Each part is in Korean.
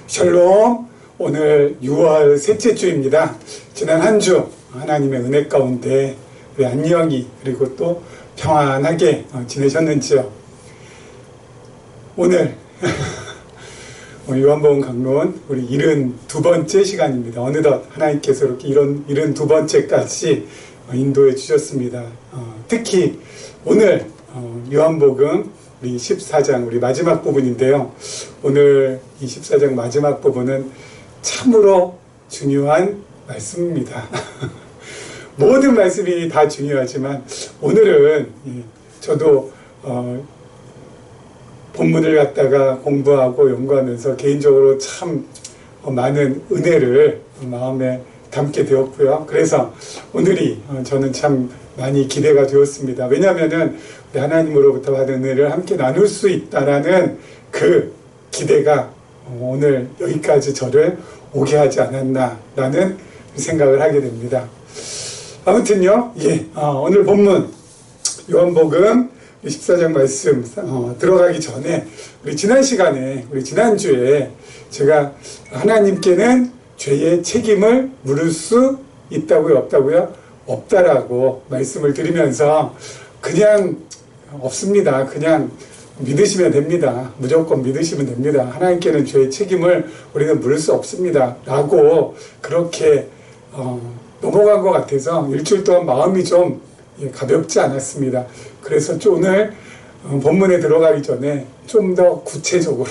샬롬. 오늘 6월 셋째 주입니다. 지난 한 주 하나님의 은혜 가운데 우리 안녕히 그리고 또 평안하게 지내셨는지요? 오늘 요한복음 강론 우리 72번째 시간입니다. 어느덧 하나님께서 이렇게 72번째까지 인도해 주셨습니다. 특히 오늘 요한복음 우리 14장 우리 마지막 부분인데요. 오늘 이 14장 마지막 부분은 참으로 중요한 말씀입니다. 모든 말씀이 다 중요하지만 오늘은 저도 본문을 갖다가 공부하고 연구하면서 개인적으로 참 많은 은혜를 마음에 담게 되었고요. 그래서 오늘이 저는 참 많이 기대가 되었습니다. 왜냐하면은 우리 하나님으로부터 받은 은혜를 함께 나눌 수 있다라는 그 기대가 오늘 여기까지 저를 오게 하지 않았나라는 생각을 하게 됩니다. 아무튼요, 오늘 본문 요한복음 14장 말씀 들어가기 전에 우리 지난 시간에 우리 지난주에 제가 하나님께는 죄의 책임을 물을 수 있다고요, 없다고요? 없다라고 말씀을 드리면서 그냥 없습니다. 그냥 믿으시면 됩니다. 무조건 믿으시면 됩니다. 하나님께는 죄의 책임을 우리는 물을 수 없습니다. 라고 그렇게 넘어간 것 같아서 일주일 동안 마음이 좀 가볍지 않았습니다. 그래서 오늘 본문에 들어가기 전에 좀 더 구체적으로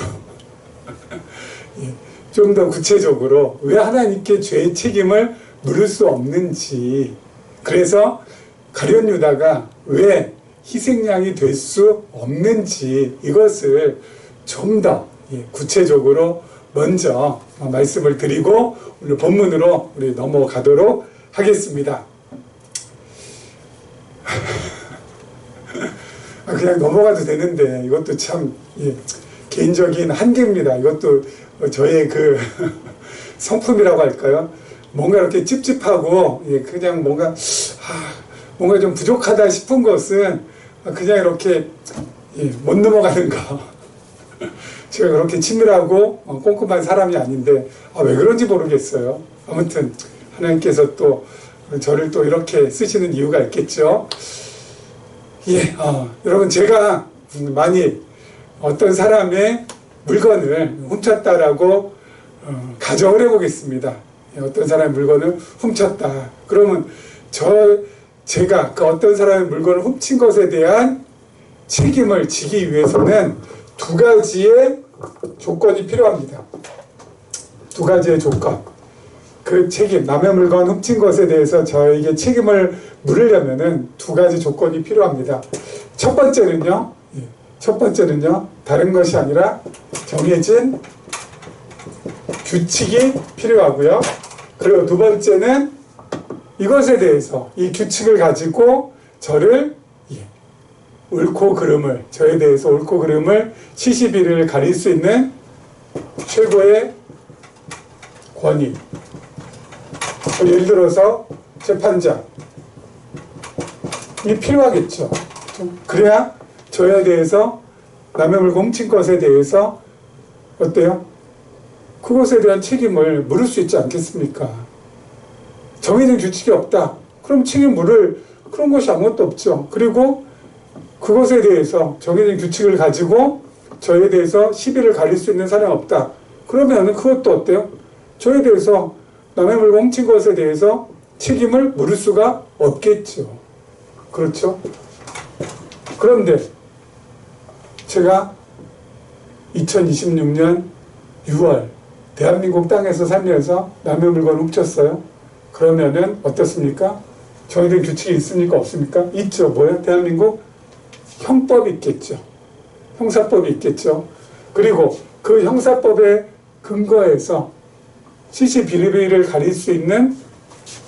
좀 더 구체적으로 왜 하나님께 죄의 책임을 물을 수 없는지, 그래서 가룟 유다가 왜 희생양이 될 수 없는지 이것을 좀 더 구체적으로 먼저 말씀을 드리고 오늘 본문으로 우리 넘어가도록 하겠습니다. 그냥 넘어가도 되는데 이것도 참 개인적인 한계입니다. 이것도 저의 그 성품이라고 할까요? 뭔가 이렇게 찝찝하고 그냥 뭔가 좀 부족하다 싶은 것은 그냥 이렇게 못 넘어가는 거. 제가 그렇게 치밀하고 꼼꼼한 사람이 아닌데 왜 그런지 모르겠어요. 아무튼 하나님께서 또 저를 또 이렇게 쓰시는 이유가 있겠죠. 여러분, 제가 만일 어떤 사람의 물건을 훔쳤다라고 가정을 해보겠습니다. 어떤 사람의 물건을 훔쳤다. 그러면 제가 그 어떤 사람의 물건을 훔친 것에 대한 책임을 지기 위해서는 두 가지의 조건이 필요합니다. 두 가지의 조건. 그 책임, 남의 물건 훔친 것에 대해서 저에게 책임을 물으려면은 두 가지 조건이 필요합니다. 첫 번째는요, 다른 것이 아니라 정해진 규칙이 필요하고요. 그리고 두 번째는 이것에 대해서 이 규칙을 가지고 저를 저에 대해서 옳고 그름을 시시비를 가릴 수 있는 최고의 권위. 예를 들어서 재판장이 필요하겠죠. 그래야 저에 대해서 남의 물건 훔친 것에 대해서 어때요? 그것에 대한 책임을 물을 수 있지 않겠습니까? 정해진 규칙이 없다. 그럼 책임 물을 그런 것이 아무것도 없죠. 그리고 그것에 대해서 정해진 규칙을 가지고 저에 대해서 시비를 가릴 수 있는 사람이 없다. 그러면 그것도 어때요? 저에 대해서 남의 물건 훔친 것에 대해서 책임을 물을 수가 없겠죠. 그렇죠? 그런데 제가 2026년 6월 대한민국 땅에서 살면서 남의 물건을 훔쳤어요. 그러면은 어떻습니까? 정해진 규칙이 있습니까? 없습니까? 있죠. 뭐예요? 대한민국 형법이 있겠죠. 형사법이 있겠죠. 그리고 그 형사법에 근거해서 시시비리비리를 가릴 수 있는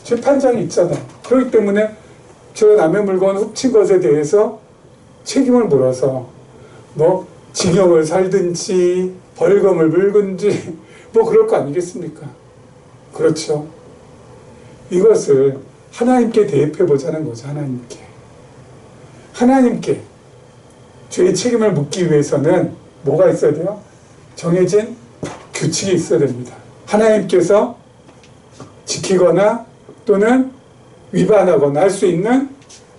재판장이 있잖아요. 그렇기 때문에 저 남의 물건 훔친 것에 대해서 책임을 물어서 징역을 살든지 벌금을 물든지 그럴 거 아니겠습니까? 그렇죠. 이것을 하나님께 대입해 보자는 거죠. 하나님께 죄의 책임을 묻기 위해서는 뭐가 있어야 돼요? 정해진 규칙이 있어야 됩니다. 하나님께서 지키거나 또는 위반하거나 할 수 있는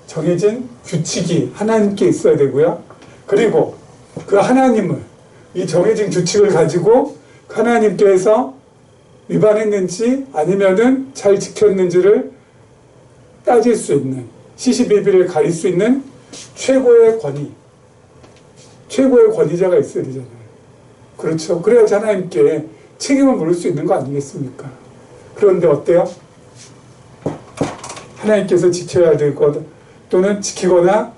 정해진 규칙이 하나님께 있어야 되고요. 그리고 그 하나님을, 이 정해진 규칙을 가지고 하나님께서 위반했는지 아니면은 잘 지켰는지를 따질 수 있는, 시시비비를 가릴 수 있는 최고의 권위자가 있어야 되잖아요. 그렇죠. 그래야지 하나님께 책임을 물을 수 있는 거 아니겠습니까? 그런데 어때요? 하나님께서 지켜야 될 것 또는 지키거나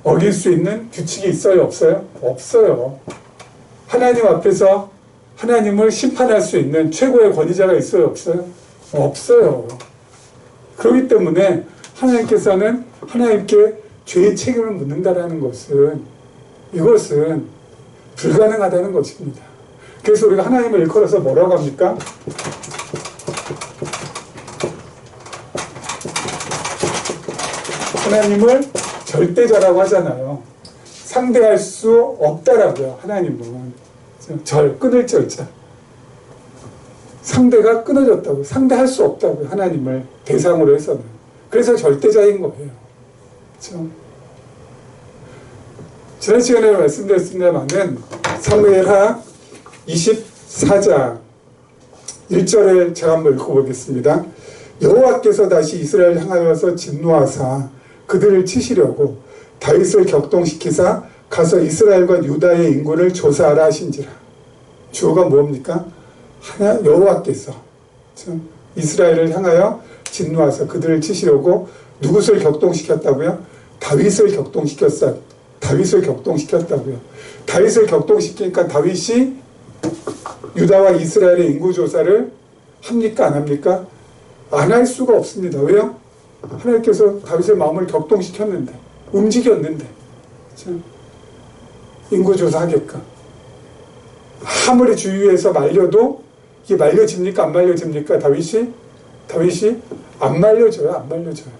어길 수 있는 규칙이 있어요? 없어요? 없어요. 하나님 앞에서 하나님을 심판할 수 있는 최고의 권위자가 있어요? 없어요? 없어요. 그렇기 때문에 하나님께서는 하나님께 죄의 책임을 묻는다라는 것은, 이것은 불가능하다는 것입니다. 그래서 우리가 하나님을 일컬어서 뭐라고 합니까? 하나님을 절대자라고 하잖아요. 상대할 수 없다라고요. 하나님은 끊을 절자. 상대가 끊어졌다고, 상대할 수 없다고요. 하나님을 대상으로 해서는. 그래서 절대자인 거예요. 그렇죠? 지난 시간에 말씀드렸습니다만은 사무엘하 24장 1절을 제가 한번 읽어보겠습니다. 여호와께서 다시 이스라엘 향하여서 진노하사 그들을 치시려고 다윗을 격동시키사 가서 이스라엘과 유다의 인구를 조사하라 하신지라. 주어가 뭡니까? 여호와께서 이스라엘을 향하여 진노하사 그들을 치시려고 누구를 격동시켰다고요? 다윗을 격동시켰다고요. 다윗을 격동시키니까 다윗이 유다와 이스라엘의 인구조사를 합니까? 안 합니까? 안 할 수가 없습니다. 왜요? 하나님께서 다윗의 마음을 격동시켰는데, 움직였는데, 인구조사 하게끔. 아무리 주위에서 말려도 이게 말려집니까? 안 말려집니까? 다윗이 안 말려져요. 안 말려져요.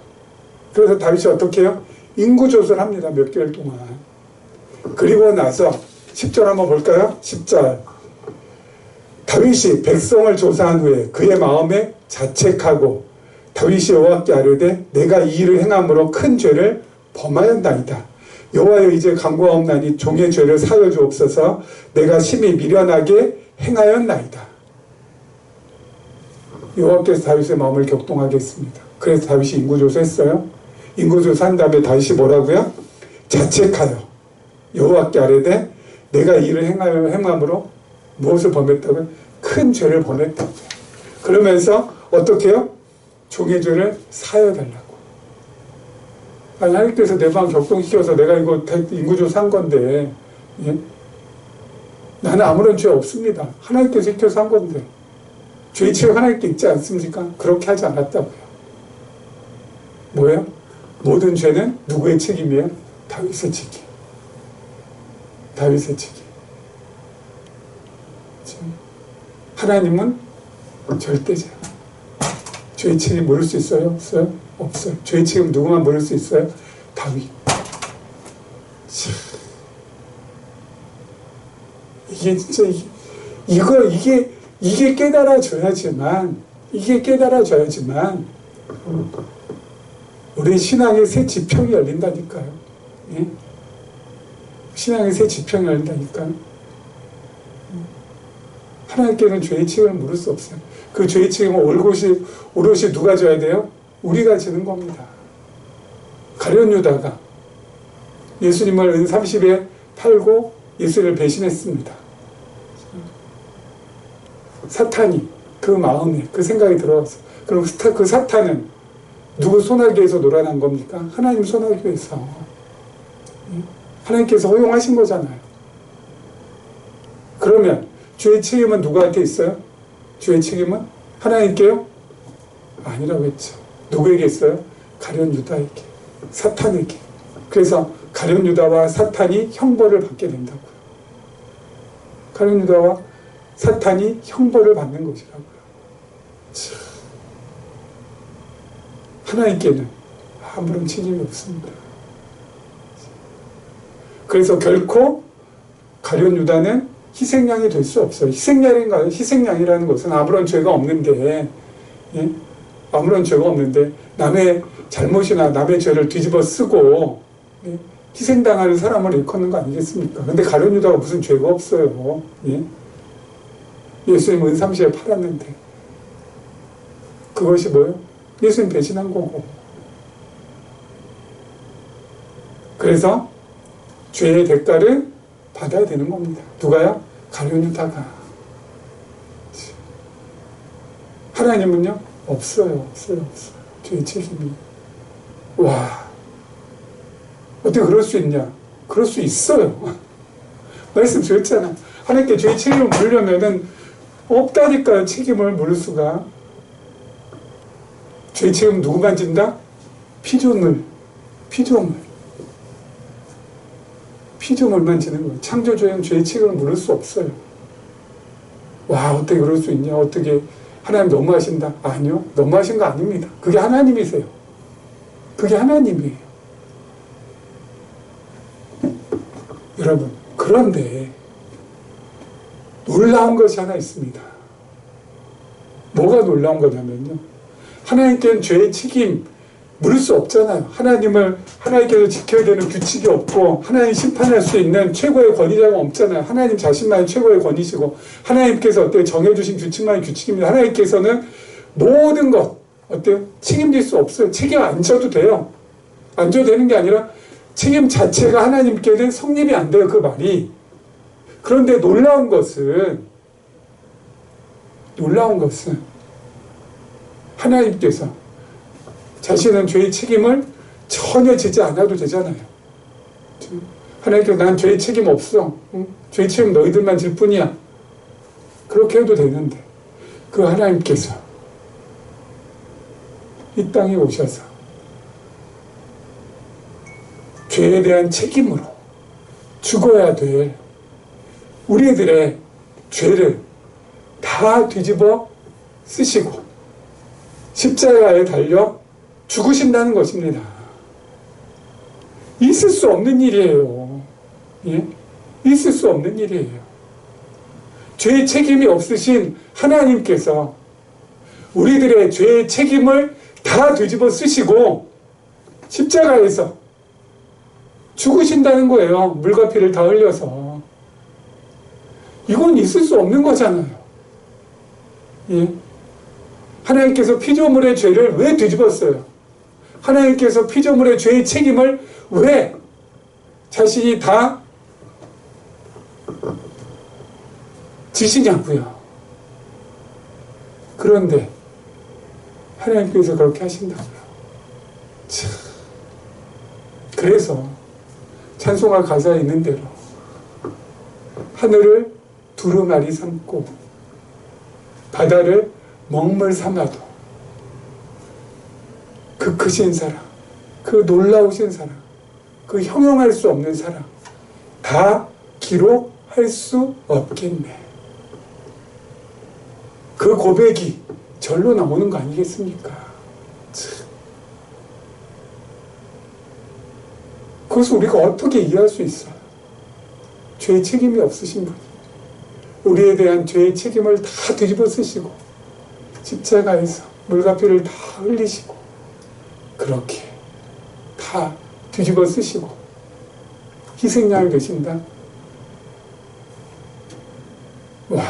그래서 다윗이 어떻게 해요? 인구조사를 합니다. 몇 개월 동안. 그리고 나서 10절 한번 볼까요? 10절. 다윗이 백성을 조사한 후에 그의 마음에 자책하고 다윗이 여호와께 아뢰되 내가 이 일을 행함으로 큰 죄를 범하였나이다. 여호와여 이제 간구하옵나니 종의 죄를 사여 주옵소서. 내가 심히 미련하게 행하였나이다. 여호와께서 다윗의 마음을 격동하게 했습니다. 그래서 다윗이 인구조사했어요. 인구조사한 다음에 다윗이 뭐라고요? 자책하여 여호와께 아뢰되 내가 이 일을 행함으로 무엇을 범했다고요? 큰 죄를 범했다고요. 그러면서 어떻게 해요? 종의 죄를 사여달라고. 아니, 하나님께서 내 마음 격동시켜서 내가 이거 인구조사한 건데, 예? 나는 아무런 죄 없습니다. 하나님께서 시켜서 한 건데, 죄의 책임 하나님께 있지 않습니까? 그렇게 하지 않았다고요. 뭐예요? 모든 죄는 누구의 책임이에요? 다윗의 책임. 다윗의 책임. 하나님은 절대자. 죄의 책임 물을 수 있어요? 없어요? 없어요. 죄의 책임 누구만 물을 수 있어요? 다윗. 이게 진짜 이게 깨달아져야지만 우리 신앙의 새 지평이 열린다니까요. 예? 신앙의 새 지평이 열린다니까요. 하나님께는 죄의 책임을 물을 수 없어요. 그 죄의 책임을 오롯이 누가 져야 돼요? 우리가 지는 겁니다. 가룟 유다가 예수님을 은 30에 팔고 예수를 배신했습니다. 사탄이 그 마음에 그 생각이 들어왔어요. 그럼 그 사탄은 누구 손아귀에서 놀아난 겁니까? 하나님 손아귀에서. 하나님께서 허용하신 거잖아요. 그러면 죄의 책임은 누구한테 있어요? 죄의 책임은 하나님께요? 아니라고 했죠. 누구에게 있어요? 가룟 유다에게, 사탄에게. 그래서 가룟 유다와 사탄이 형벌을 받게 된다고요. 가룟 유다와 사탄이 형벌을 받는 것이라고요. 하나님께는 아무런 책임이 없습니다. 그래서 결코 가룟 유다는 희생양이 될 수 없어요. 희생양인가요? 희생양이라는 것은 아무런 죄가 없는데, 예? 아무런 죄가 없는데 남의 잘못이나 남의 죄를 뒤집어 쓰고, 예? 희생당하는 사람을 일컫는 거 아니겠습니까? 근데 가룟 유다가 무슨 죄가 없어요. 예? 예수님 은삼시에 팔았는데 그것이 뭐예요? 예수님 배신한 거고. 그래서 죄의 대가를 받아야 되는 겁니다. 누가요? 가룟 유다가. 하나님은요? 없어요. 죄의 책임이. 와, 어떻게 그럴 수 있냐? 그럴 수 있어요. 말씀 드렸잖아. 하나님께 죄의 책임을 물으려면은 없다니까요. 책임을 물을 수가. 죄의 책임 누구만 진다? 피조물만 지는 거예요. 창조주에는 죄의 책임을 물을 수 없어요. 와, 어떻게 그럴 수 있냐? 어떻게 하나님 너무하신다? 아니요, 너무하신 거 아닙니다. 그게 하나님이세요. 그게 하나님이에요. 여러분, 그런데 놀라운 것이 하나 있습니다. 뭐가 놀라운 거냐면요, 하나님께는 죄의 책임 물을 수 없잖아요. 하나님께서 지켜야 되는 규칙이 없고 하나님 심판할 수 있는 최고의 권위자가 없잖아요. 하나님 자신만이 최고의 권위시고 하나님께서 어때요? 정해주신 규칙만이 규칙입니다. 하나님께서는 모든 것 어때요? 책임질 수 없어요. 책임 안 져도 돼요. 안 져도 되는 게 아니라 책임 자체가 하나님께는 성립이 안 돼요. 그 말이. 그런데 놀라운 것은 하나님께서 자신은 죄의 책임을 전혀 지지 않아도 되잖아요. 하나님께서 난 죄의 책임 없어. 응? 죄의 책임 너희들만 질 뿐이야. 그렇게 해도 되는데 그 하나님께서 이 땅에 오셔서 죄에 대한 책임으로 죽어야 될 우리들의 죄를 다 뒤집어 쓰시고 십자가에 달려 죽으신다는 것입니다. 있을 수 없는 일이에요. 예? 있을 수 없는 일이에요. 죄의 책임이 없으신 하나님께서 우리들의 죄의 책임을 다 뒤집어 쓰시고 십자가에서 죽으신다는 거예요. 물과 피를 다 흘려서. 이건 있을 수 없는 거잖아요. 예? 하나님께서 피조물의 죄를 왜 뒤집었어요? 하나님께서 피조물의 죄의 책임을 왜 자신이 다 지시냐고요. 그런데 하나님께서 그렇게 하신다고요. 참. 그래서 찬송가 가사에 있는 대로 하늘을 두루마리 삼고 바다를 먹물 삼아도 그 크신 사랑, 그 놀라우신 사랑, 그 형용할 수 없는 사랑 다 기록할 수 없겠네. 그 고백이 절로 나오는 거 아니겠습니까? 참. 그것을 우리가 어떻게 이해할 수 있어요? 죄의 책임이 없으신 분이 우리에 대한 죄의 책임을 다 뒤집어 쓰시고 십자가에서 물과 피를 다 흘리시고 그렇게 다 뒤집어 쓰시고 희생양이 되신다. 와,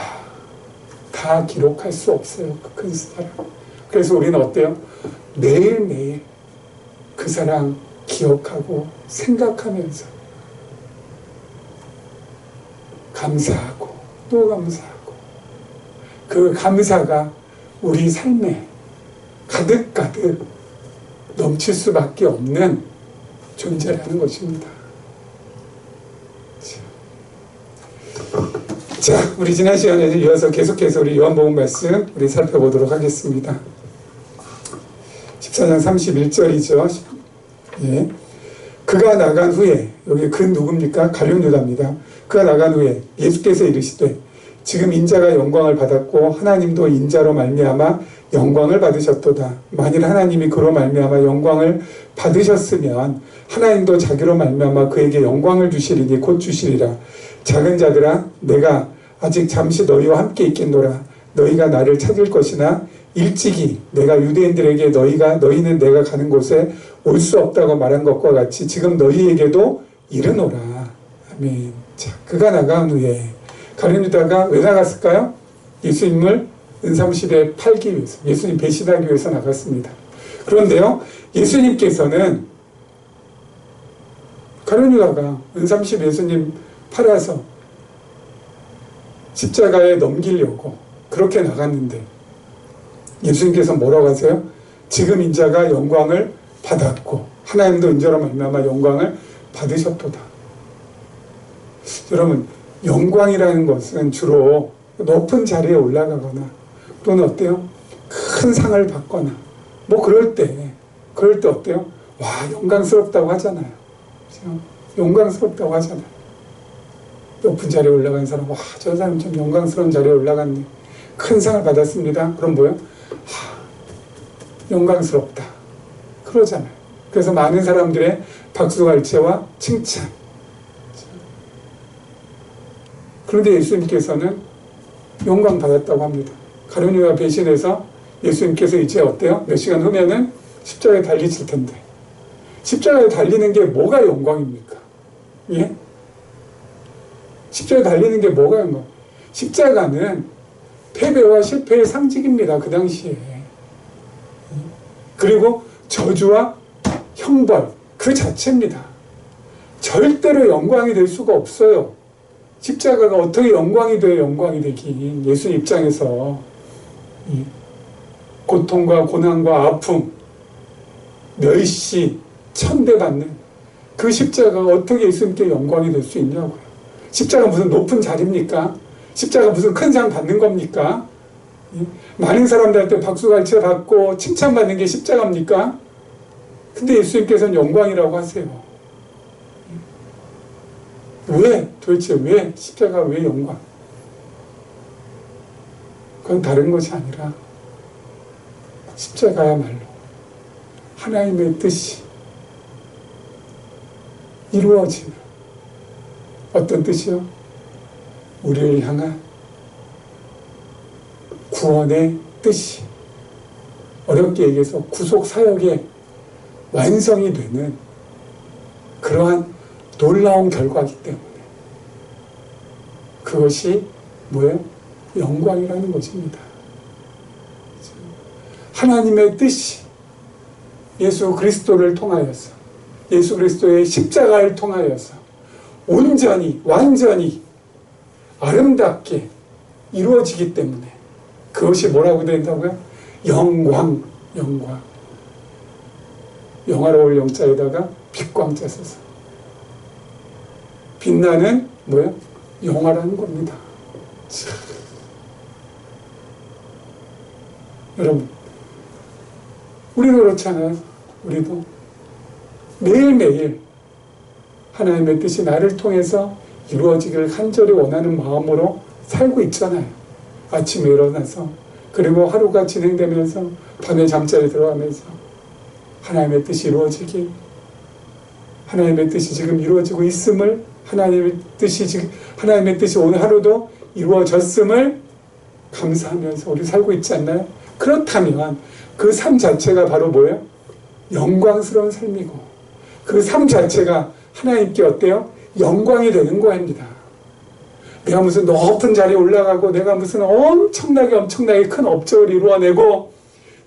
다 기록할 수 없어요. 그 큰 사랑. 그래서 우리는 어때요? 매일매일 그 사랑 기억하고 생각하면서 감사하고 또 감사하고 그 감사가 우리 삶에 가득가득 넘칠 수밖에 없는 존재라는 것입니다. 자, 우리 지난 시간에 이어서 계속해서 우리 요한복음 말씀 우리 살펴보도록 하겠습니다. 14장 31절이죠. 예. 그가 나간 후에, 여기 그 누굽니까? 가룟 유다입니다. 그가 나간 후에 예수께서 이르시되 지금 인자가 영광을 받았고 하나님도 인자로 말미암아 영광을 받으셨도다. 만일 하나님이 그로 말미암아 영광을 받으셨으면 하나님도 자기로 말미암아 그에게 영광을 주시리니 곧 주시리라. 작은 자들아, 내가 아직 잠시 너희와 함께 있겠노라. 너희가 나를 찾을 것이나 일찍이 내가 유대인들에게 너희는 내가 가는 곳에 올 수 없다고 말한 것과 같이 지금 너희에게도 이르노라. 아멘. 자, 그가 나간 후에 가룟 유다가 왜 나갔을까요? 예수님을 은삼시대에 팔기 위해서, 예수님 배신하기 위해서 나갔습니다. 그런데요, 예수님께서는 가룟 유다가 은삼십 예수님 팔아서 십자가에 넘기려고 그렇게 나갔는데 예수님께서 뭐라고 하세요? 지금 인자가 영광을 받았고 하나님도 인자로 말미암아 영광을 받으셨도다. 여러분, 영광이라는 것은 주로 높은 자리에 올라가거나 또는 어때요? 큰 상을 받거나 뭐 그럴 때 어때요? 와, 영광스럽다고 하잖아요. 그렇죠? 영광스럽다고 하잖아요. 높은 자리에 올라간 사람, 와, 저 사람 좀 영광스러운 자리에 올라갔네. 큰 상을 받았습니다. 그럼 뭐예요? 영광스럽다. 그러잖아요. 그래서 많은 사람들의 박수갈채와 칭찬. 그런데 예수님께서는 영광 받았다고 합니다. 가룟 유다 배신해서 예수님께서 이제 어때요? 몇 시간 후면은 십자가에 달리실 텐데. 십자가에 달리는 게 뭐가 영광입니까? 예? 십자가에 달리는 게 뭐가 영광? 십자가는 패배와 실패의 상징입니다. 그 당시에. 그리고 저주와 형벌 그 자체입니다. 절대로 영광이 될 수가 없어요. 십자가가 어떻게 영광이 돼요? 영광이 되긴. 예수님 입장에서 고통과 고난과 아픔, 멸시, 천대받는 그 십자가가 어떻게 예수님께 영광이 될 수 있냐고요. 십자가 무슨 높은 자리입니까? 십자가 무슨 큰 상 받는 겁니까? 많은 사람들한테 박수갈채 받고 칭찬받는 게 십자가입니까? 근데 예수님께서는 영광이라고 하세요. 왜? 도대체 왜? 십자가 왜 영광? 그건 다른 것이 아니라 십자가야말로 하나님의 뜻이 이루어지는 어떤 뜻이요? 우리를 향한 구원의 뜻이, 어렵게 얘기해서 구속사역의 완성이 되는 그러한 놀라운 결과이기 때문에 그것이 뭐예요? 영광이라는 것입니다. 하나님의 뜻이 예수 그리스도를 통하여서, 예수 그리스도의 십자가를 통하여서 온전히 완전히 아름답게 이루어지기 때문에 그것이 뭐라고 된다고요? 영광. 영화로울 영자에다가 빛광자 써서 빛나는 뭐예요? 영화라는 겁니다. 참. 여러분, 우리도 그렇잖아요. 우리도 매일매일 하나님의 뜻이 나를 통해서 이루어지기를 간절히 원하는 마음으로 살고 있잖아요. 아침에 일어나서, 그리고 하루가 진행되면서 밤에 잠자리 들어가면서 하나님의 뜻이 이루어지길, 하나님의 뜻이 지금 이루어지고 있음을, 하나님의 뜻이 오늘 하루도 이루어졌음을 감사하면서 우리 살고 있지 않나요? 그렇다면 그 삶 자체가 바로 뭐예요? 영광스러운 삶이고, 그 삶 자체가 하나님께 어때요? 영광이 되는 거입니다. 내가 무슨 높은 자리에 올라가고, 내가 무슨 엄청나게 큰 업적을 이루어내고,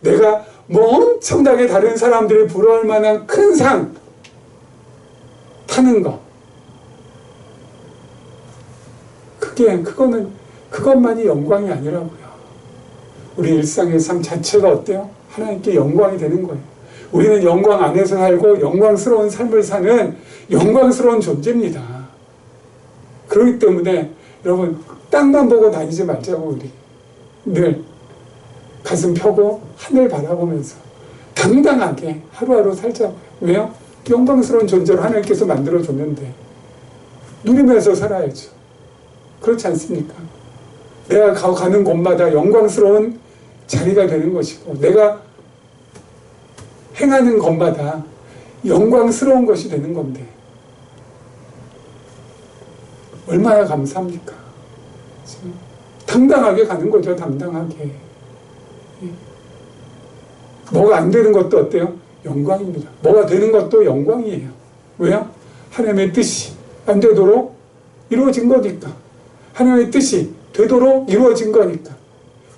내가 뭐 엄청나게 다른 사람들이 부러울 만한 큰 상 타는 거, 그것만이 영광이 아니라고요. 우리 일상의 삶 자체가 어때요? 하나님께 영광이 되는 거예요. 우리는 영광 안에서 살고 영광스러운 삶을 사는 영광스러운 존재입니다. 그렇기 때문에 여러분, 땅만 보고 다니지 말자고, 우리 늘 가슴 펴고 하늘 바라보면서 당당하게 하루하루 살자고요. 왜요? 영광스러운 존재로 하나님께서 만들어줬는데 누리면서 살아야죠. 그렇지 않습니까? 내가 가는 곳마다 영광스러운 자리가 되는 것이고, 내가 행하는 것마다 영광스러운 것이 되는 건데 얼마나 감사합니까? 당당하게 가는 거죠. 당당하게. 뭐가 안 되는 것도 어때요? 영광입니다. 뭐가 되는 것도 영광이에요. 왜요? 하나님의 뜻이 안 되도록 이루어진 거니까. 하나님의 뜻이 되도록 이루어진 거니까.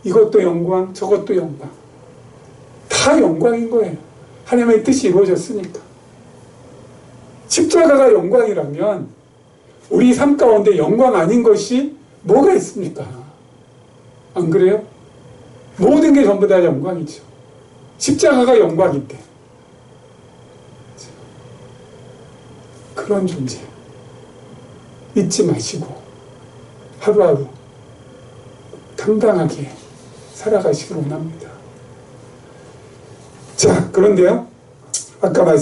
이것도 영광, 저것도 영광. 다 영광인 거예요. 하나님의 뜻이 이루어졌으니까. 십자가가 영광이라면 우리 삶 가운데 영광 아닌 것이 뭐가 있습니까? 안 그래요? 모든 게 전부 다 영광이죠. 십자가가 영광인데. 그런 존재 잊지 마시고 하루하루 당당하게 살아가시길 원합니다. 자, 그런데요, 아까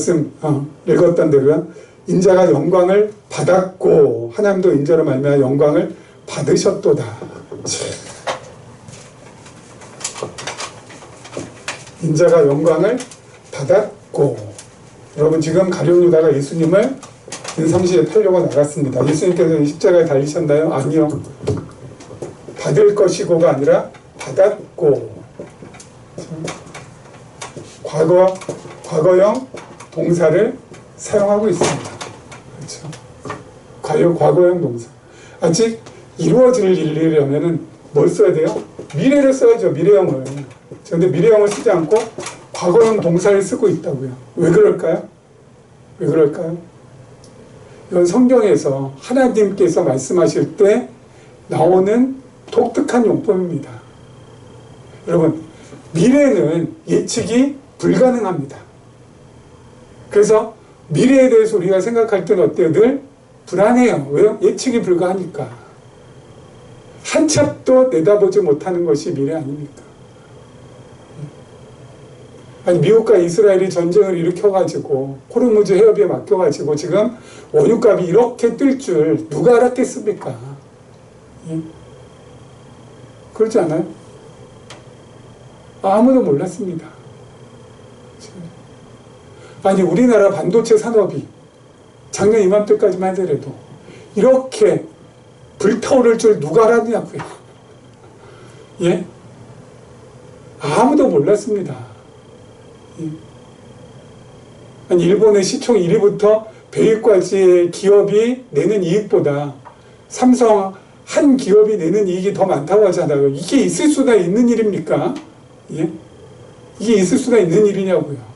읽었던 대로요, 인자가 영광을 받았고 하나님도 인자로 말미암아 영광을 받으셨도다. 인자가 영광을 받았고, 여러분 지금 가룟 유다가 예수님을 은상시에 팔려고 나갔습니다. 예수님께서 십자가에 달리셨나요? 아니요. 받을 것이고가 아니라 받았고. 과거형 동사를 사용하고 있습니다. 그렇죠? 과거형 동사. 아직 이루어질 일이라면은 뭘 써야 돼요? 미래를 써야죠. 미래형을. 그런데 미래형을 쓰지 않고 과거형 동사를 쓰고 있다고요. 왜 그럴까요? 왜 그럴까요? 이건 성경에서 하나님께서 말씀하실 때 나오는 독특한 용법입니다. 여러분, 미래는 예측이 불가능합니다. 그래서 미래에 대해서 우리가 생각할 때는 어때요? 늘 불안해요. 왜요? 예측이 불가하니까. 한 참도 내다보지 못하는 것이 미래 아닙니까? 아니, 미국과 이스라엘이 전쟁을 일으켜가지고 호르무즈 해협에 맡겨가지고 지금 원유값이 이렇게 뛸 줄 누가 알았겠습니까? 예? 그렇지 않아요? 아무도 몰랐습니다. 아니, 우리나라 반도체 산업이 작년 이맘때까지만 하더라도 이렇게 불타오를 줄 누가 알았냐고요. 예? 아무도 몰랐습니다. 예? 아니, 일본의 시총 1위부터 100위까지의 기업이 내는 이익보다 삼성 한 기업이 내는 이익이 더 많다고 하잖아요. 이게 있을 수나 있는 일입니까? 예? 이게 있을 수나 있는 일이냐고요.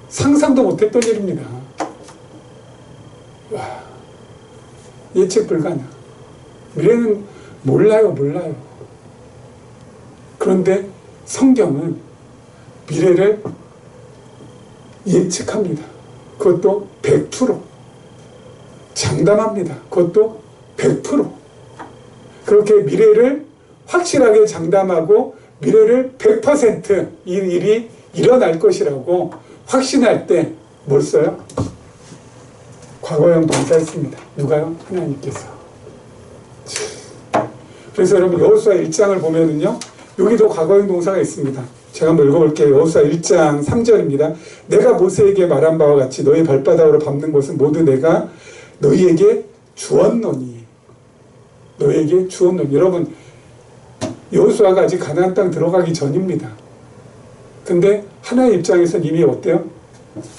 상상도 못했던 일입니다. 와, 예측 불가능. 미래는 몰라요. 그런데 성경은 미래를 예측합니다. 그것도 100%. 장담합니다. 그것도 100%. 그렇게 미래를 확실하게 장담하고 미래를 100% 이 일이 일어날 것이라고 확신할 때 뭘 써요? 과거형 동사를 씁니다. 누가요? 하나님께서. 그래서 여러분 여호수아 1장을 보면은요, 여기도 과거형 동사가 있습니다. 제가 한번 읽어볼게요. 여호수아 1장 3절입니다. 내가 모세에게 말한 바와 같이 너희 발바닥으로 밟는 것은 모두 내가 너희에게 주었노니. 너희에게 주었노니. 여러분, 여호수아가 아직 가나안 땅 들어가기 전입니다. 근데 하나님 입장에서는 이미 어때요?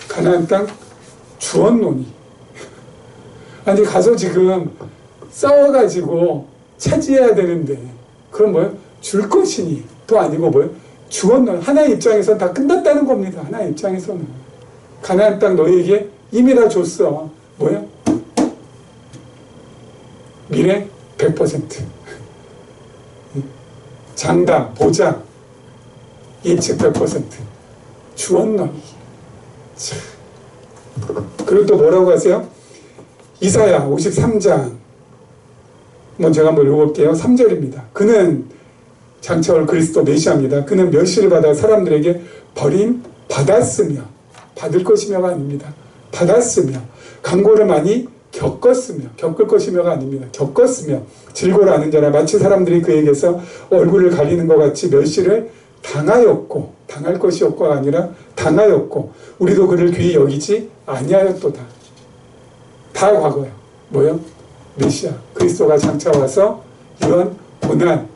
가나안 땅 주었노니. 아니, 가서 지금 싸워가지고 차지해야 되는데 그럼 뭐예요? 줄 것이니 또 아니고 뭐예요? 주었노니. 하나님 입장에서는 다 끝났다는 겁니다. 하나님 입장에서는 가나안 땅 너희에게 이미 다 줬어. 뭐예요? 미래 100%. 장담, 보장, 예측 100%. 주었노니. 그리고 또 뭐라고 하세요? 이사야 53장. 제가 한번 읽어볼게요. 3절입니다. 그는 장차올 그리스도 메시아입니다. 그는 멸시를 받아 사람들에게 버림받았으며, 받을 것이며가 아닙니다. 받았으며, 강고를 많이 겪을 것이며가 아닙니다. 겪었으며, 질고를 아는 자라 마치 사람들이 그에게서 얼굴을 가리는 것 같이 멸시를 당하였고, 당할 것이었고가 아니라 당하였고, 우리도 그를 귀히 여기지 아니하였도다. 다 과거예요. 뭐요? 메시아 그리스도가 장차 와서 이런 고난,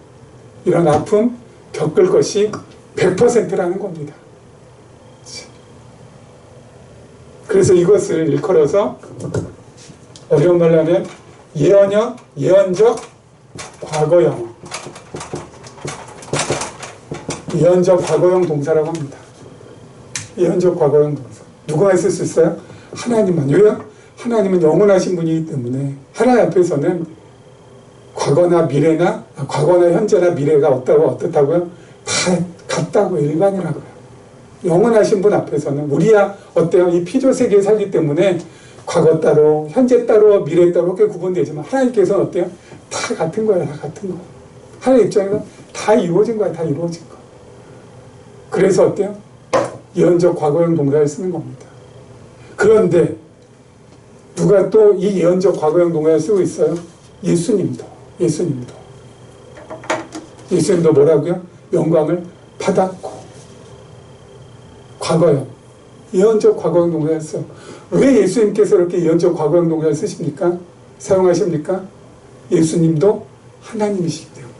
이런 아픔 겪을 것이 100%라는 겁니다. 그래서 이것을 일컬어서 어려운 말로 하면 예언적 과거형 동사라고 합니다. 예언적 과거형 동사. 누가 쓸 수 있어요? 하나님만. 왜요? 하나님은 영원하신 분이기 때문에 하나님 앞에서는 과거나 현재나 미래가 어떻다고요? 다 같다고 일반이라고요. 영원하신 분 앞에서는 우리야 어때요? 이 피조 세계에 살기 때문에 과거 따로, 현재 따로, 미래 따로 그렇게 구분되지만 하나님께서는 어때요? 다 같은 거예요. 다 같은 거. 하나님 입장에서 다 이루어진 거야. 다 이루어진 거. 그래서 어때요? 예언적 과거형 동사를 쓰는 겁니다. 그런데 누가 또 이 예언적 과거형 동사를 쓰고 있어요? 예수님도 뭐라고요? 영광을 받았고. 과거형. 예언적 과거형 동사를 써. 왜 예수님께서 이렇게 예언적 과거형 동사를 쓰십니까? 사용하십니까? 예수님도 하나님이시기 때문에.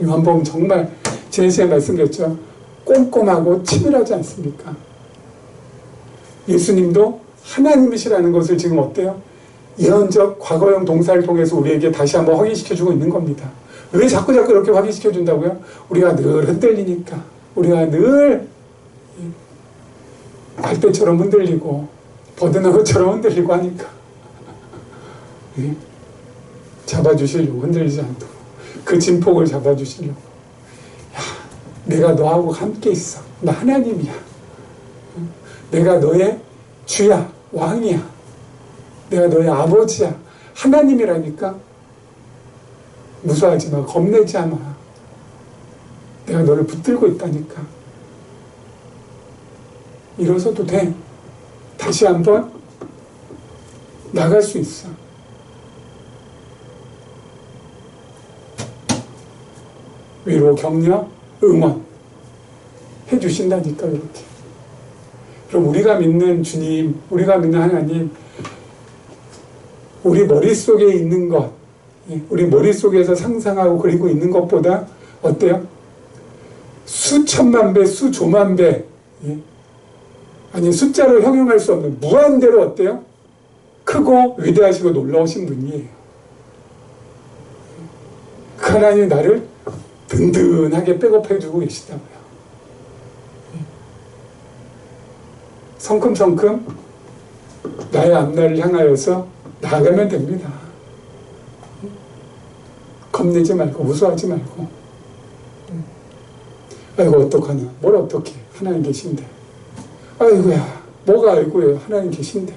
요한복음 정말 지난 시간에 말씀드렸죠. 꼼꼼하고 치밀하지 않습니까? 예수님도 하나님이시라는 것을 지금 어때요? 예언적 과거형 동사를 통해서 우리에게 다시 한번 확인시켜주고 있는 겁니다. 왜 자꾸 이렇게 확인시켜준다고요? 우리가 늘 흔들리니까. 우리가 늘 갈대처럼 흔들리고 버드나무처럼 흔들리고 하니까 잡아주시려고, 흔들리지 않도록 그 진폭을 잡아주시려고. 내가 너하고 함께 있어. 나 하나님이야. 내가 너의 주야, 왕이야. 내가 너의 아버지야. 하나님이라니까. 무서워하지 마. 겁내지 않아. 내가 너를 붙들고 있다니까. 일어서도 돼. 다시 한번 나갈 수 있어. 위로, 격려, 응원 해주신다니까. 이렇게. 그럼 우리가 믿는 주님, 우리가 믿는 하나님, 우리 머릿속에 있는 것, 우리 머릿속에서 상상하고 그리고 있는 것보다 어때요? 수천만 배, 수조만 배, 아니 숫자로 형용할 수 없는 무한대로 어때요? 크고 위대하시고 놀라우신 분이에요. 그 하나님이 나를 든든하게 백업해주고 계시다고요. 성큼성큼 나의 앞날을 향하여서 나아가면 됩니다. 겁내지 말고 무서워하지 말고. 아이고 어떡하나, 뭘 어떡해, 하나님 계신데. 아이고야, 뭐가 아이고야, 하나님 계신데.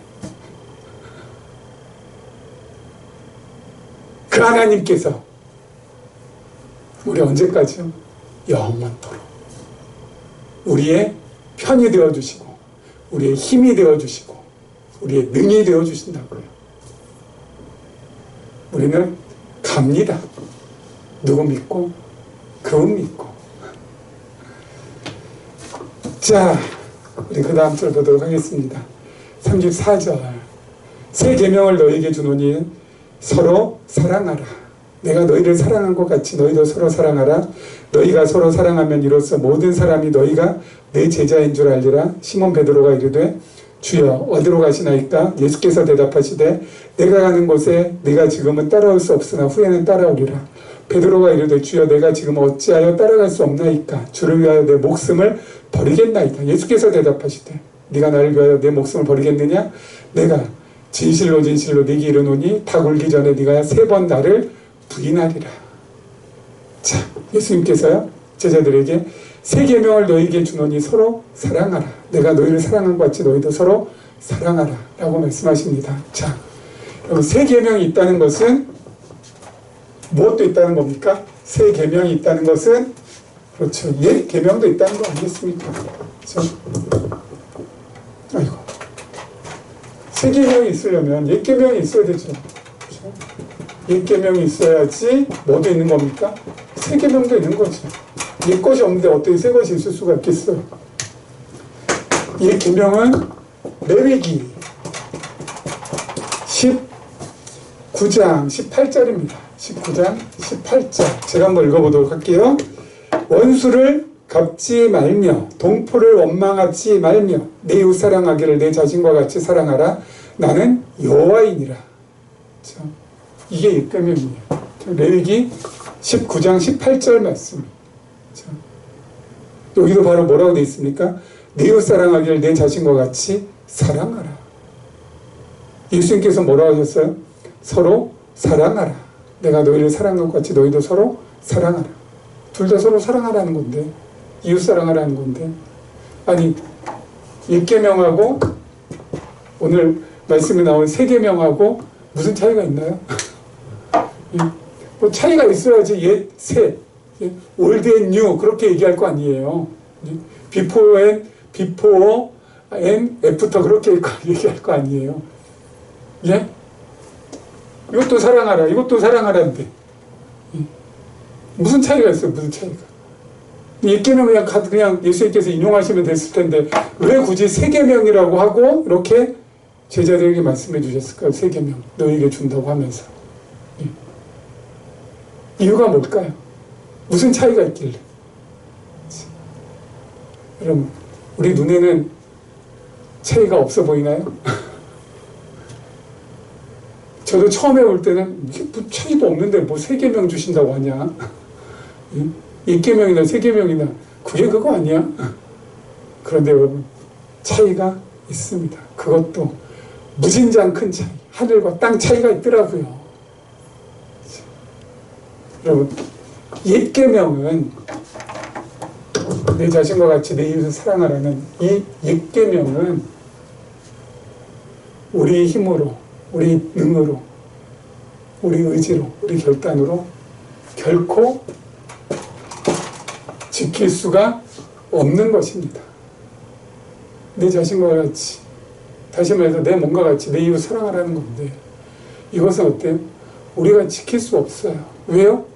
그 하나님께서 우리 언제까지요? 영원토록 우리의 편이 되어주시고 우리의 힘이 되어주시고 우리의 능이 되어주신다고요. 우리는 갑니다. 누구 믿고 그분 믿고. 자, 우리 그 다음 절 보도록 하겠습니다. 34절. 새 계명을 너에게 주노니 서로 사랑하라. 내가 너희를 사랑한 것 같이 너희도 서로 사랑하라. 너희가 서로 사랑하면 이로써 모든 사람이 너희가 내 제자인 줄 알리라. 시몬 베드로가 이르되 주여 어디로 가시나이까? 예수께서 대답하시되 내가 가는 곳에 네가 지금은 따라올 수 없으나 후에는 따라오리라. 베드로가 이르되 주여 내가 지금 어찌하여 따라갈 수 없나이까? 주를 위하여 내 목숨을 버리겠나이다. 예수께서 대답하시되 네가 나를 위하여 내 목숨을 버리겠느냐? 내가 진실로 네게 이르노니 닭 울기 전에 네가 3번 나를 부인하리라. 자, 예수님께서요 제자들에게 새 계명을 너희에게 주노니 서로 사랑하라. 내가 너희를 사랑한 것 같이 너희도 서로 사랑하라 라고 말씀하십니다. 자, 여러분 새 계명이 있다는 것은 무엇도 있다는 겁니까? 새 계명이 있다는 것은 그렇죠, 옛 계명도 있다는 거 아니겠습니까? 그렇죠? 아이고, 새 계명이 있으려면 옛 계명이 있어야 되죠. 그렇죠? 옛 계명이 있어야지 뭐도 있는 겁니까? 새 계명도 있는 거죠. 옛 것이 없는데 어떻게 새 것이 있을 수가 있겠어요? 옛 계명은 레위기 19장 18절입니다. 19장 18절 제가 한번 읽어보도록 할게요. 원수를 갚지 말며 동포를 원망하지 말며 내 이웃 사랑하기를 내 자신과 같이 사랑하라. 나는 여호와이니라. 이게 일계명이에요. 레위기 19장 18절 말씀. 여기도 바로 뭐라고 되어 있습니까? 내 이웃 사랑하기를 내 자신과 같이 사랑하라. 예수님께서 뭐라고 하셨어요? 서로 사랑하라. 내가 너희를 사랑한 것 같이 너희도 서로 사랑하라. 둘 다 서로 사랑하라는 건데, 이웃 사랑하라는 건데, 아니 일계명하고 오늘 말씀에 나온 세계명하고 무슨 차이가 있나요? 뭐 차이가 있어야지 옛, 새, 올드 앤 뉴 그렇게 얘기할 거 아니에요. 비포 앤 애프터 그렇게 얘기할 거 아니에요. 예? 이것도 사랑하라, 이것도 사랑하라는데 무슨 차이가 있어요? 무슨 차이가? 일계명 그냥 예수님께서 인용하시면 됐을 텐데 왜 굳이 세계명이라고 하고 이렇게 제자들에게 말씀해 주셨을까요? 세계명 너에게 준다고 하면서 이유가 뭘까요? 무슨 차이가 있길래? 여러분 우리 눈에는 차이가 없어 보이나요? 저도 처음에 올 때는 이게 뭐 차이도 없는데 뭐 세계명 주신다고 하냐? 일계명이나 세계명이나 그게 그거 아니야? 그런데 여러분 차이가 있습니다. 그것도 무진장 큰 차이, 하늘과 땅 차이가 있더라고요. 여러분 일계명은 내 자신과 같이 내 이웃을 사랑하라는 이 일계명은 우리의 힘으로, 우리 능으로, 우리 의지로, 우리 결단으로 결코 지킬 수가 없는 것입니다. 내 자신과 같이, 다시 말해서 내 몸과 같이 내 이웃 사랑하라는 건데 이것은 어때요? 우리가 지킬 수 없어요. 왜요?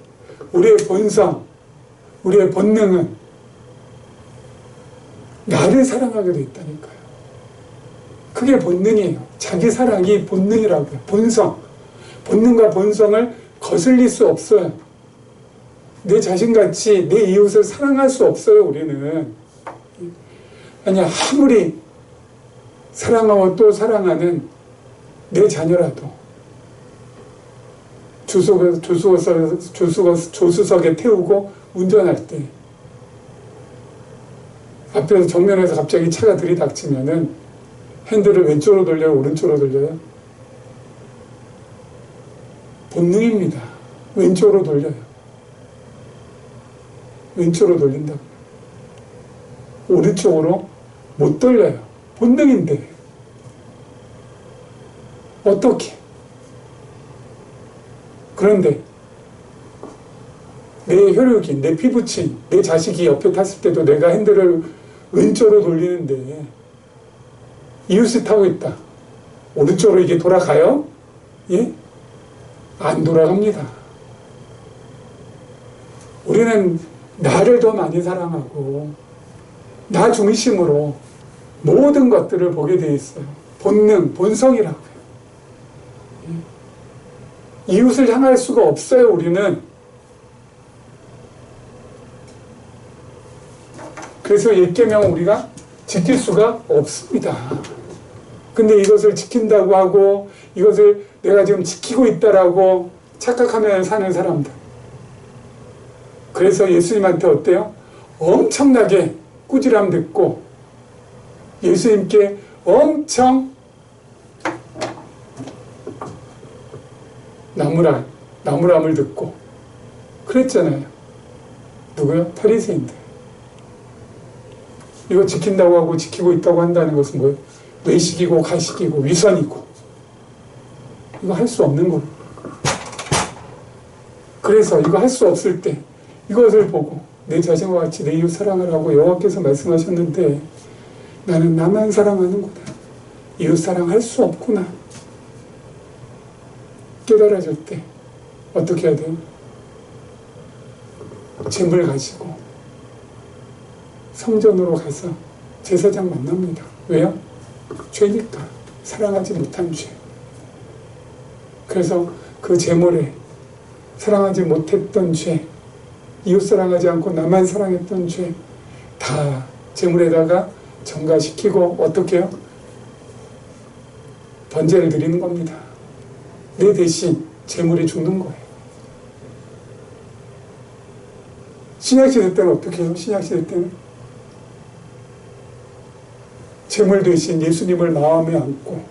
우리의 본성, 우리의 본능은 나를 사랑하게 돼 있다니까요. 그게 본능이에요. 자기 사랑이 본능이라고요. 본성. 본능과 본성을 거슬릴 수 없어요. 내 자신같이 내 이웃을 사랑할 수 없어요, 우리는. 아니, 아무리 사랑하고 또 사랑하는 내 자녀라도 조수석에 태우고 운전할 때 앞에서 정면에서 갑자기 차가 들이닥치면은 핸들을 왼쪽으로 돌려요, 오른쪽으로 돌려요? 본능입니다. 왼쪽으로 돌려요. 왼쪽으로 돌린다고. 오른쪽으로 못 돌려요. 본능인데. 어떻게? 그런데 내 혈육이, 내 피부친, 내 자식이 옆에 탔을 때도 내가 핸들을 왼쪽으로 돌리는데 이웃이 타고 있다. 오른쪽으로 이게 돌아가요? 예? 안 돌아갑니다. 우리는 나를 더 많이 사랑하고 나 중심으로 모든 것들을 보게 돼 있어요. 본능, 본성이라고요. 이웃을 향할 수가 없어요, 우리는. 그래서 일계명은 우리가 지킬 수가 없습니다. 근데 이것을 지킨다고 하고 이것을 내가 지금 지키고 있다라고 착각하며 사는 사람들. 그래서 예수님한테 어때요? 엄청나게 꾸지람 듣고 예수님께 엄청 나무람을 듣고 그랬잖아요. 누구요? 바리새인들. 이거 지킨다고 하고 지키고 있다고 한다는 것은 뭐예요? 외식이고 가식이고 위선이고 이거 할 수 없는 거예요. 그래서 이거 할 수 없을 때 이것을 보고 내 자신과 같이 내 이웃 사랑을 하고 여호와께서 말씀하셨는데 나는 나만 사랑하는구나. 이웃 사랑할 수 없구나. 깨달아질 때 어떻게 해야 돼요? 재물 가지고 성전으로 가서 제사장 만납니다. 왜요? 죄니까. 사랑하지 못한 죄. 그래서 그 재물에 사랑하지 못했던 죄, 이웃 사랑하지 않고 나만 사랑했던 죄, 다 제물에다가 전가시키고 어떻게 해요? 번제를 드리는 겁니다. 내 대신 제물이 죽는 거예요. 신약시대 때는 어떻게 해요? 신약시대 때는 제물 대신 예수님을 마음에 안고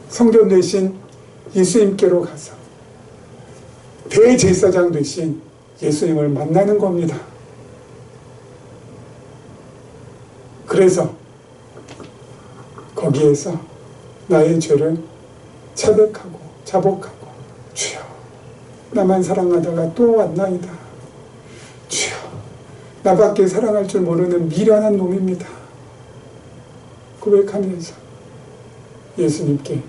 성전 대신 예수님께로 가서 대제사장 대신 예수님을 만나는 겁니다. 그래서 거기에서 나의 죄를 자백하고 자복하고 주여 나만 사랑하다가 또 왔나이다. 주여 나밖에 사랑할 줄 모르는 미련한 놈입니다. 고백하면서 예수님께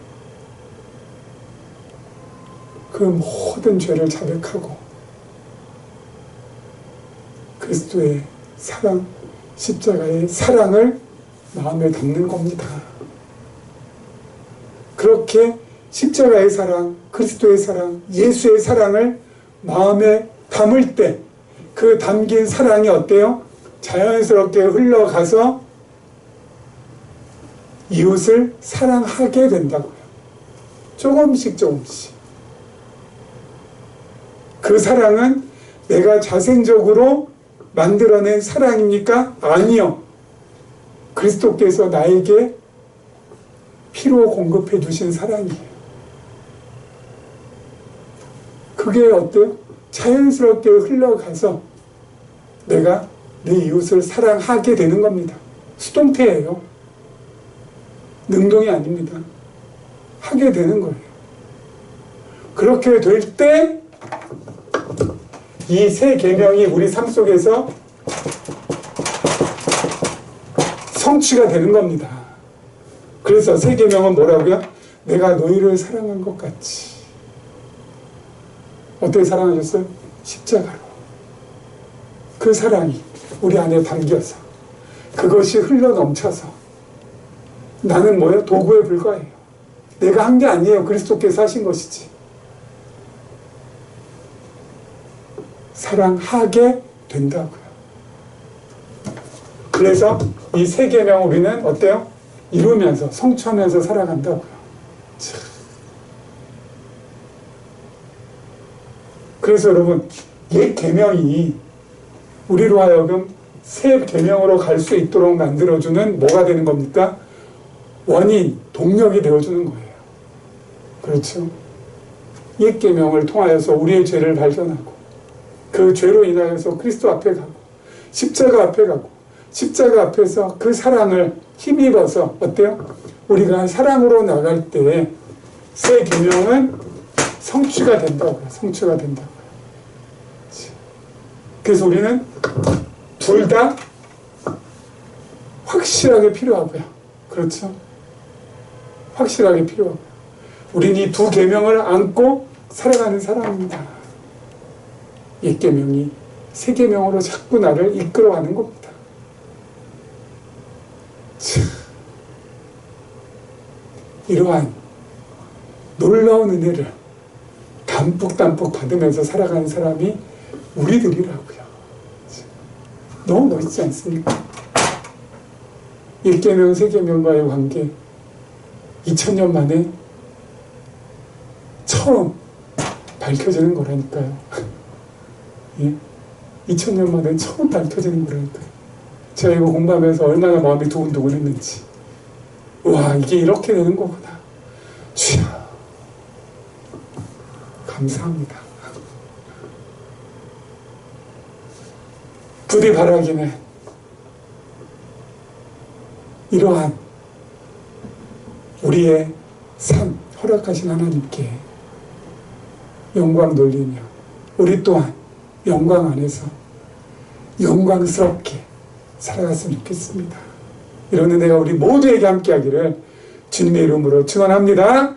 그 모든 죄를 자백하고 그리스도의 사랑, 십자가의 사랑을 마음에 담는 겁니다. 그렇게 십자가의 사랑, 그리스도의 사랑, 예수의 사랑을 마음에 담을 때 그 담긴 사랑이 어때요? 자연스럽게 흘러가서 이웃을 사랑하게 된다고요. 조금씩 조금씩. 그 사랑은 내가 자생적으로 만들어낸 사랑입니까? 아니요. 그리스도께서 나에게 피로 공급해 주신 사랑이에요. 그게 어때요? 자연스럽게 흘러가서 내가 내 이웃을 사랑하게 되는 겁니다. 수동태예요. 능동이 아닙니다. 하게 되는 거예요. 그렇게 될 때 이 세 계명이 우리 삶 속에서 성취가 되는 겁니다. 그래서 세 계명은 뭐라고요? 내가 너희를 사랑한 것 같이. 어떻게 사랑하셨어요? 십자가로. 그 사랑이 우리 안에 담겨서 그것이 흘러넘쳐서 나는 뭐예요? 도구에 불과해요. 내가 한 게 아니에요. 그리스도께서 하신 것이지. 사랑하게 된다고요. 그래서 이 세 계명 우리는 어때요? 이루면서 성취하면서 살아간다고요. 그래서 여러분 옛 계명이 우리로 하여금 새 계명으로 갈 수 있도록 만들어주는 뭐가 되는 겁니까? 원인, 동력이 되어주는 거예요. 그렇죠? 옛 계명을 통하여서 우리의 죄를 발견하고 그 죄로 인하여서 그리스도 앞에 가고 십자가 앞에 가고 십자가 앞에서 그 사랑을 힘입어서 어때요? 우리가 사랑으로 나갈 때 새 계명은 성취가 된다고요. 성취가 된다고요. 그래서 우리는 둘 다 확실하게 필요하고요. 그렇죠? 확실하게 필요하고요. 우리는 이 두 계명을 안고 살아가는 사람입니다. 옛 계명이 새 계명으로 자꾸 나를 이끌어가는 겁니다. 이러한 놀라운 은혜를 담뿍담뿍 받으면서 살아가는 사람이 우리들이라고요. 너무 멋있지 않습니까? 옛 계명, 새 계명과의 관계 2000년 만에 처음 밝혀지는 거라니까요. 예? 2000년 만에 처음 밝혀지는 거라니까요. 제가 이거 공부하면서 얼마나 마음이 두근두근 했는지. 와, 이게 이렇게 되는 거구나. 주여, 감사합니다. 부디 바라기는 이러한 우리의 삶 허락하신 하나님께 영광 돌리며 우리 또한 영광 안에서 영광스럽게 살아갔으면 좋겠습니다. 이런 은혜가 우리 모두에게 함께하기를 주님의 이름으로 축원합니다.